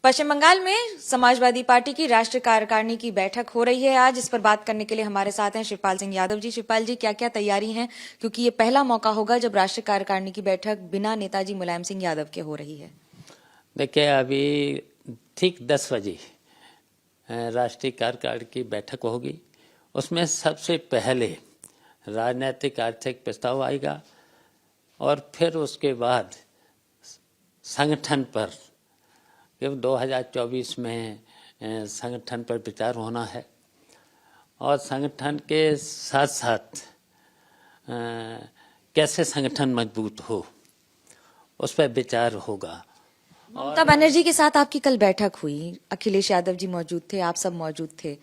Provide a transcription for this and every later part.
पश्चिम बंगाल में समाजवादी पार्टी की राष्ट्रीय कार्यकारिणी की बैठक हो रही है आज। इस पर बात करने के लिए हमारे साथ हैं शिवपाल सिंह यादव जी। शिवपाल जी, क्या क्या तैयारी है, क्योंकि ये पहला मौका होगा जब राष्ट्रीय कार्यकारिणी की बैठक बिना नेताजी मुलायम सिंह यादव के हो रही है। देखिए, अभी ठीक 10 बजे राष्ट्रीय कार्यकारिणी की बैठक होगी। उसमें सबसे पहले राजनीतिक आर्थिक प्रस्ताव आएगा और फिर उसके बाद संगठन पर 2024 में संगठन पर विचार होना है और संगठन के साथ साथ कैसे संगठन मजबूत हो उस पर विचार होगा। ममता बनर्जी के साथ आपकी कल बैठक हुई, अखिलेश यादव जी मौजूद थे, आप सब मौजूद थे।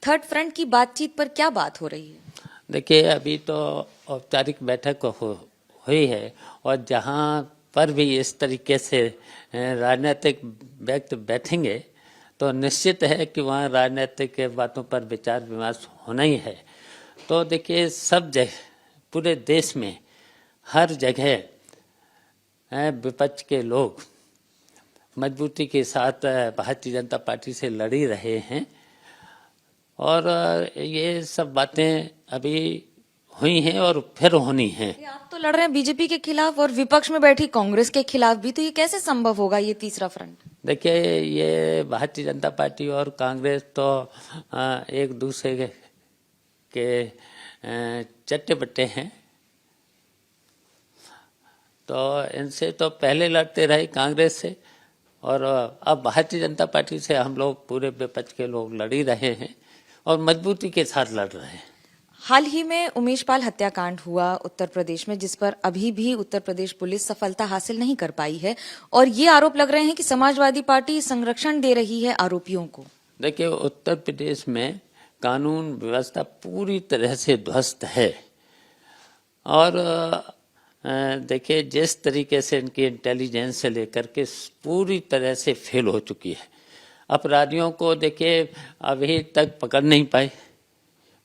थर्ड फ्रंट की बातचीत पर क्या बात हो रही है? देखिए, अभी तो औपचारिक बैठक हुई है और जहाँ पर भी इस तरीके से राजनीतिक व्यक्ति बैठेंगे तो निश्चित है कि वहाँ राजनीतिक बातों पर विचार विमर्श होना ही है। तो देखिए, सब जगह पूरे देश में हर जगह विपक्ष के लोग मजबूती के साथ भारतीय जनता पार्टी से लड़ ही रहे हैं और ये सब बातें अभी हुई हैं और फिर होनी हैं। आप तो लड़ रहे हैं बीजेपी के खिलाफ और विपक्ष में बैठी कांग्रेस के खिलाफ भी, तो ये कैसे संभव होगा, ये तीसरा फ्रंट? देखिए, ये भारतीय जनता पार्टी और कांग्रेस तो एक दूसरे के चट्टे बट्टे हैं, तो इनसे तो पहले लड़ते रहे कांग्रेस से और अब भारतीय जनता पार्टी से हम लोग पूरे विपक्ष के लोग लड़ ही रहे हैं और मजबूती के साथ लड़ रहे हैं। हाल ही में उमेश पाल हत्याकांड हुआ उत्तर प्रदेश में, जिस पर अभी भी उत्तर प्रदेश पुलिस सफलता हासिल नहीं कर पाई है और ये आरोप लग रहे हैं कि समाजवादी पार्टी संरक्षण दे रही है आरोपियों को। देखिए, उत्तर प्रदेश में कानून व्यवस्था पूरी तरह से ध्वस्त है और देखिए, जिस तरीके से इनकी इंटेलिजेंस से लेकर के पूरी तरह से फेल हो चुकी है। अपराधियों को देखिए अभी तक पकड़ नहीं पाए,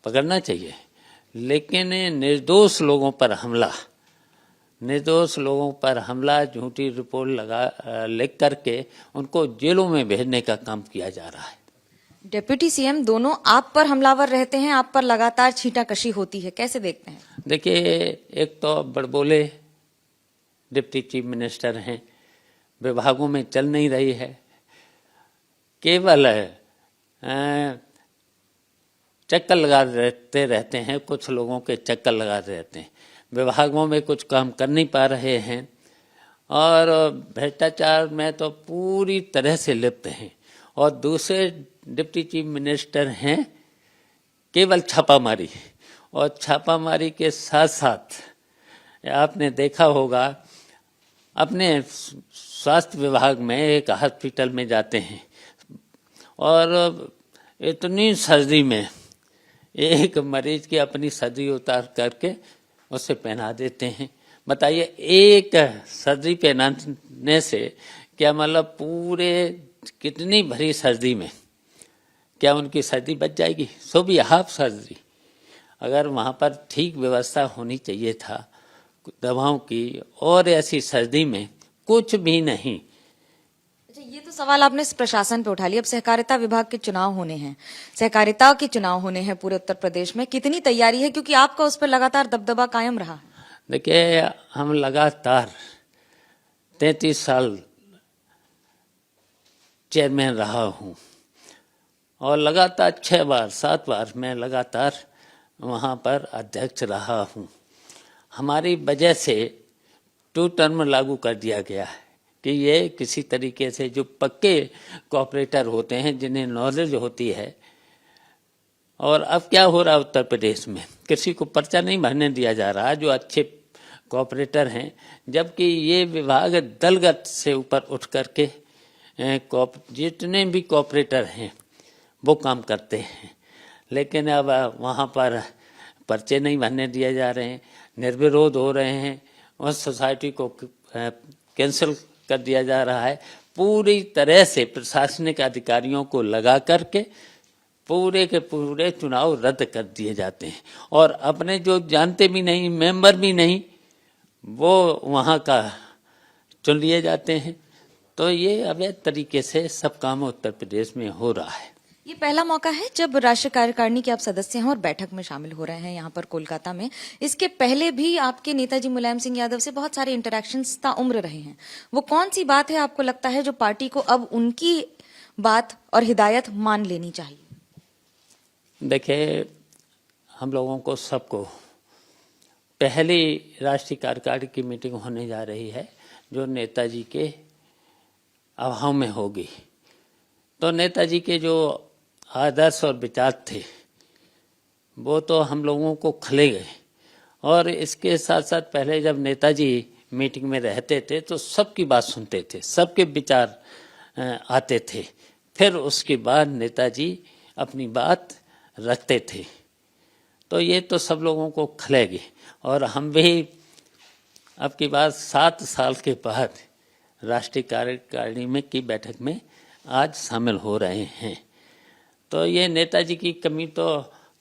पकड़ना चाहिए, लेकिन निर्दोष लोगों पर हमला झूठी रिपोर्ट लिख करके उनको जेलों में भेजने का काम किया जा रहा है। डिप्टी सीएम दोनों आप पर हमलावर रहते हैं, आप पर लगातार छींटाकशी होती है, कैसे देखते हैं? देखिए, एक तो बड़बोले डिप्टी चीफ मिनिस्टर हैं, विभागों में चल नहीं रही है, केवल चक्कर लगाते रहते हैं, कुछ लोगों के चक्कर लगाते रहते हैं, विभागों में कुछ काम कर नहीं पा रहे हैं और भ्रष्टाचार में तो पूरी तरह से लिप्त हैं। और दूसरे डिप्टी चीफ मिनिस्टर हैं केवल छापामारी, और छापामारी के साथ साथ आपने देखा होगा अपने स्वास्थ्य विभाग में एक हॉस्पिटल में जाते हैं और इतनी सर्दी में एक मरीज की अपनी सर्दी उतार करके उसे पहना देते हैं। बताइए, एक सर्दी पहनाने से क्या मतलब पूरे कितनी भरी सर्दी में क्या उनकी सर्दी बच जाएगी? सो भी हाफ सर्दी। अगर वहाँ पर ठीक व्यवस्था होनी चाहिए था दवाओं की, और ऐसी सर्दी में कुछ भी नहीं। अच्छा, ये तो सवाल आपने प्रशासन पे उठा लिया। अब सहकारिता विभाग के चुनाव होने हैं, सहकारिता के चुनाव होने हैं पूरे उत्तर प्रदेश में, कितनी तैयारी है, क्योंकि आपका उस पर लगातार दबदबा कायम रहा है? देखिए, हम लगातार 33 साल चेयरमैन रहा हूँ और लगातार 6 बार 7 बार मैं लगातार वहाँ पर अध्यक्ष रहा हूँ। हमारी वजह से 2 टर्म लागू कर दिया गया है कि ये किसी तरीके से जो पक्के कॉपरेटर होते हैं, जिन्हें नॉलेज होती है। और अब क्या हो रहा है उत्तर प्रदेश में, किसी को पर्चा नहीं भरने दिया जा रहा जो अच्छे कॉपरेटर हैं, जबकि ये विभाग दलगत से ऊपर उठ करके जितने भी कॉपरेटर हैं वो काम करते हैं, लेकिन अब वहाँ पर पर्चे नहीं भरने दिए जा रहे हैं, निर्विरोध हो रहे हैं और सोसाइटी को कैंसिल कर दिया जा रहा है। पूरी तरह से प्रशासनिक अधिकारियों को लगा करके पूरे के पूरे चुनाव रद्द कर दिए जाते हैं और अपने जो जानते भी नहीं, मेंबर भी नहीं, वो वहाँ का चुन लिए जाते हैं। तो ये अवैध तरीके से सब काम उत्तर प्रदेश में हो रहा है। ये पहला मौका है जब राष्ट्रीय कार्यकारिणी के आप सदस्य हैं और बैठक में शामिल हो रहे हैं यहाँ पर कोलकाता में। इसके पहले भी आपके नेताजी मुलायम सिंह यादव से बहुत सारे इंटरेक्शंस ताउम्र रहे हैं। वो कौन सी बात है आपको लगता है जो पार्टी को अब उनकी बात और हिदायत मान लेनी चाहिए? देखिए, हम लोगों को सबको पहली राष्ट्रीय कार्यकारिणी की मीटिंग होने जा रही है जो नेताजी के अभाव में होगी। तो नेताजी के जो आदर्श और विचार थे वो तो हम लोगों को खले गए, और इसके साथ साथ पहले जब नेताजी मीटिंग में रहते थे तो सबकी बात सुनते थे, सबके विचार आते थे, फिर उसके बाद नेताजी अपनी बात रखते थे। तो ये तो सब लोगों को खलेगी, और हम भी अब की बात 7 साल के बाद राष्ट्रीय कार्यकारिणी में की बैठक में आज शामिल हो रहे हैं। तो ये नेताजी की कमी तो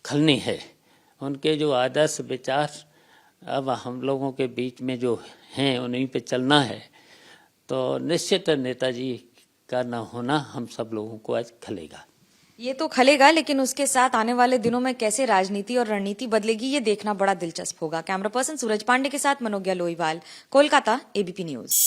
खलनी है, उनके जो आदर्श विचार अब हम लोगों के बीच में जो हैं उन्हीं पे चलना है। तो निश्चित नेताजी का न होना हम सब लोगों को आज खलेगा। ये तो खलेगा, लेकिन उसके साथ आने वाले दिनों में कैसे राजनीति और रणनीति बदलेगी ये देखना बड़ा दिलचस्प होगा। कैमरा पर्सन सूरज पांडे के साथ मनोज्ञा लोईवाल, कोलकाता, एबीपी न्यूज।